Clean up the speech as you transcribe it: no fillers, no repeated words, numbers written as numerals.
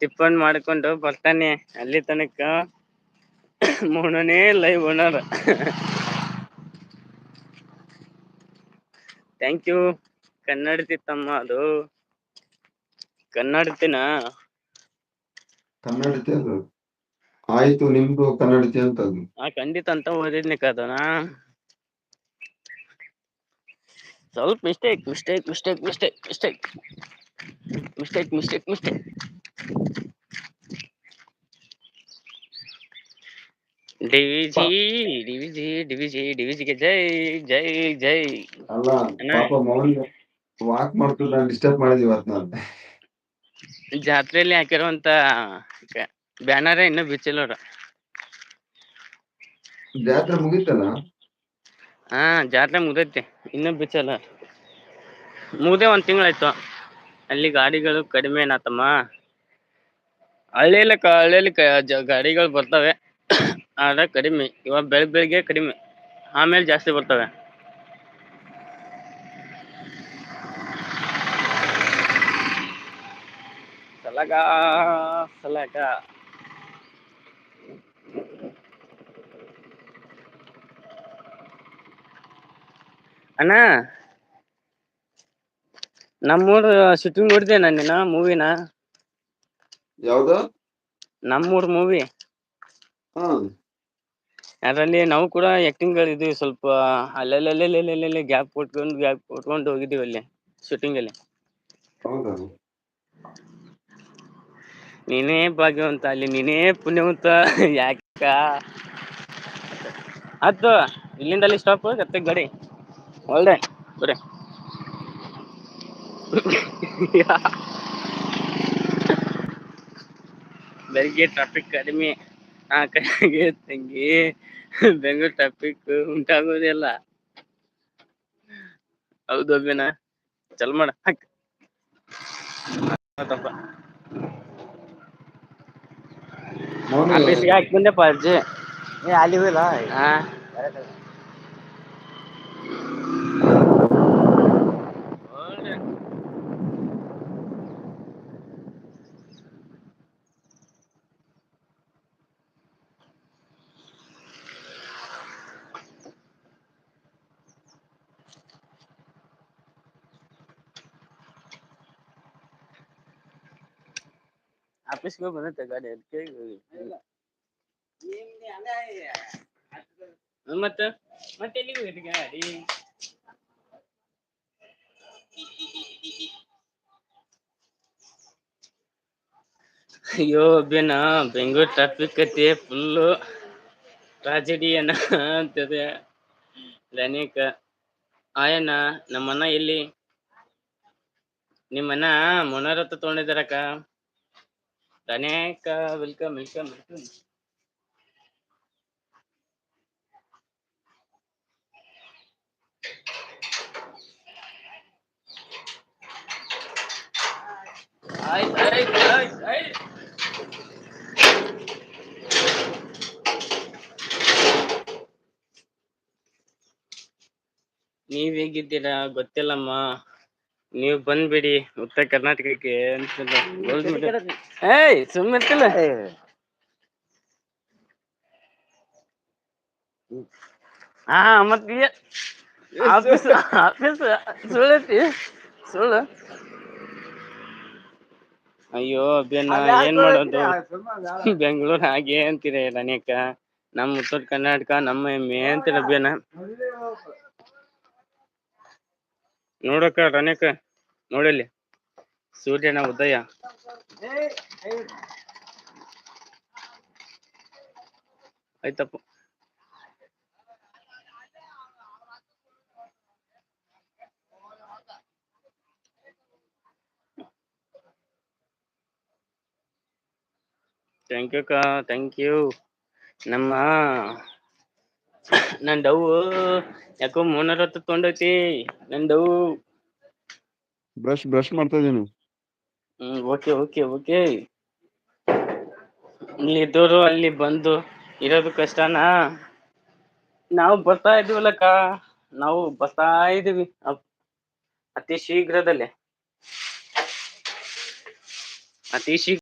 Tiffin ಮಾಡ್ಕೊಂಡು ಬರ್ತಾನೆ ಅಲ್ಲಿ ತನಕ ಮೋನನೇ ಲೈವ್ ಓನರ್. ಥ್ಯಾಂಕ್ ಯು ಕನ್ನಡತಿ ತಮ್ಮ. ಅದು ಕನ್ನಡತಿನ ಕನ್ನಡತಿ ಅದು ಆಯ್ತು, ನಿಮ್ದು ಕನ್ನಡತಿ ಅಂತದ್ದು. ಖಂಡಿತ ಅಂತ ಓದಿದ್ನಿ ಕದನ. ಸ್ವಲ್ಪ mistake mistake mistake mistake mistake mistake mistake mistake. DVG DVG DVG ಡಿವಿಜಿಗೆ ಜೈ ಜೈ ಜೈ. ಅಲ್ಲ ಪಾಪ ಮೌನ್ ವಾಕ್ ಮಾಡ್ತಿದ್ದ ಡಿಸ್ಟರ್ಬ್ ಮಾಡಿದ್ವಿ ಇವತ್ತು ನಾನು. ಜಾತ್ರೆಯಲ್ಲಿ ಹಾಕಿರುವಂತ ಬ್ಯಾನರೇ ಇನ್ನೂ ಬಿಚ್ಚಿಲ್ಲವ್ರ. ಜಾತ್ರೆ ಮುಗೀತಲ್ಲ. ಹಾ ಜಾತ್ರೆ ಮುಗ್ದೈತಿ, ಇನ್ನೂ ಬಿಚ್ಚಲ್ಲ. ಮುಗ್ದೇ 1 ತಿಂಗಳಾಯ್ತು. ಅಲ್ಲಿ ಗಾಡಿಗಳು ಕಡಿಮೆ ಏನತ್ತಮ್ಮ. ಹಳ್ಳಿಯಲ್ಲಿ ಗಾಡಿಗಳು ಬರ್ತವೆ, ಆದ್ರೆ ಕಡಿಮೆ. ಇವಾಗ ಬೆಳಿಗ್ಗೆ ಕಡಿಮೆ, ಆಮೇಲೆ ಜಾಸ್ತಿ ಬರ್ತವೆ. ಸಲಾಗ ಅಣ್ಣ, ನಮ್ಮೂರ್ ಶೂಟಿಂಗ್ ನೋಡಿದ್ದೇನ ನೀನು ಮೂವಿನ? ಯಾವ್ದು? ನಮ್ಮೂರ್ ಮೂವಿ. ಅದರಲ್ಲಿ ನಾವು ಕೂಡ ಆಕ್ಟಿಂಗ್ ಗಳಿದ್ವಿ ಸ್ವಲ್ಪ. ಅಲ್ಲೆಲ್ಲೆಲ್ಲೆಲ್ಲೆಲ್ಲೆ ಗ್ಯಾಪ್ ಕೊಟ್ಕೊಂಡು ಹೋಗಿದ್ದೀವಿ ಅಲ್ಲಿ ಶೂಟಿಂಗ್ ಅಲ್ಲಿ. ಹೌದಾ? ನೀನೇ ಭಾಗ್ಯವಂತ, ಅಲ್ಲಿ ನೀನೇ ಪುಣ್ಯವಂತ. ಯಾಕ ಹತ್ತು ಇಲ್ಲಿಂದ ಅಲ್ಲಿ ಸ್ಟಾಪ್ ಎತ್ತ ಗಾಡಿ ಒಳ್ಳೆ ಬರ. ಬೆಳಿಗ್ಗೆ ಟ್ರಾಫಿಕ್ ಕಡಿಮೆ ಆ ಕಡೆಗೆ ತಂಗಿ. ಬೆಂಗಳೂರು ಟ್ರಾಫಿಕ್ ಉಂಟಾಗೋದಿಲ್ಲ. ಹೌದು ಅಭಿನ, ಚಲ್ ಮಾಡ ಮೌನಿ ಆಫೀಸ್ಗೆ ಹಾಕ್ ಬಂದೆಪ್ಪ ಅರ್ಜಿ. ಅಲ್ಲಿ ಹೋಗಿಲ್ಲ. ಆಫೀಸ್ಗೆ ಹೋಗಿ ಬಂದೈತೆ ಗಾಡಿ, ಅದಕ್ಕೆ ಮತ್ತೆ ಎಲ್ಲಿಗೆ ಹೋಗಿದೆ ಗಾಡಿ? ಅಯ್ಯೋ ಅಭಿನ, ಬೆಂಗಳೂರು ಟ್ರಾಫಿಕ್ ಐತಿ ಫುಲ್ಲು. ಟ್ರಾಜಿಡಿ ಅನ್ನ ಅಂತದೆ ಅನೇಕ. ಆಯಣ್ಣ, ನಮ್ಮಣ್ಣ ಎಲ್ಲಿ? ನಿಮ್ಮಣ್ಣ ಮೊನಾರತ್ತ ತಗೊಂಡಿದಾರಕ್ಕ. ಅನೇಕ ವೆಲ್ಕಮ್ ವೆಲ್ಕಮ್ ವೆಲ್ಕಮ್. ಆಯ್ತು. ನೀವ್ ಹೇಗಿದ್ದೀರಾ ಗೊತ್ತಿಲ್ಲಮ್ಮ, ನೀವು ಬಂದ್ಬಿಡಿ ಉತ್ತರ ಕರ್ನಾಟಕಕ್ಕೆ ಅಂತ. ಏಯ್ ಸುಮ್ಮನಿರ್ತಿಲ್ಲ. ಹಾ ಮತ್ ಆಫೀಸ್ ಸುಳ್ಳೈತಿ ಸುಳ್ಳು. ಅಯ್ಯೋ ಅಭಿಯಣ್ಣ, ಏನ್ ಮಾಡೋದು? ಬೆಂಗಳೂರು ಹಾಗೆ ಅಂತೀರ ಅನೇಕ. ನಮ್ಮ ಉತ್ತರ ಕರ್ನಾಟಕ ನಮ್ಮ ಹೆಮ್ಮೆ ಅಂತೀರ ಅಭಿಯಣ್ಣ. ನೋಡಕ್ಕ ಅನೇಕ, ನೋಡಲ್ಲಿ ಸೂರ್ಯನ ಉದಯ. ಆಯ್ತಪ್ಪ. ಥ್ಯಾಂಕ್ ಯು ಅಕ್ಕ, ಥ್ಯಾಂಕ್ ಯು. ನಮ್ಮ ನನ್ ಡವ್ ಯಾಕೋ ಮೋನರ್ ಹತ್ರ ತೊಗೊಂಡೈತಿ ನನ್ ಡವ್. ಬ್ರಷ್ ಮಾಡ್ತಾ ಇದೀನಿ. Okay okay okay. ಇಲ್ಲಿದ್ದೋರು ಅಲ್ಲಿ ಬಂದು ಇರೋದು ಕಷ್ಟನಾ? ನಾವು ಬರ್ತಾ ಇದೀವಲ್ಲಕ್ಕ, ನಾವು ಬರ್ತಾ ಇದೀವಿ ಅತಿ ಶೀಘ್ರದಲ್ಲೇ, ಅತಿ ಶೀಘ್ರ.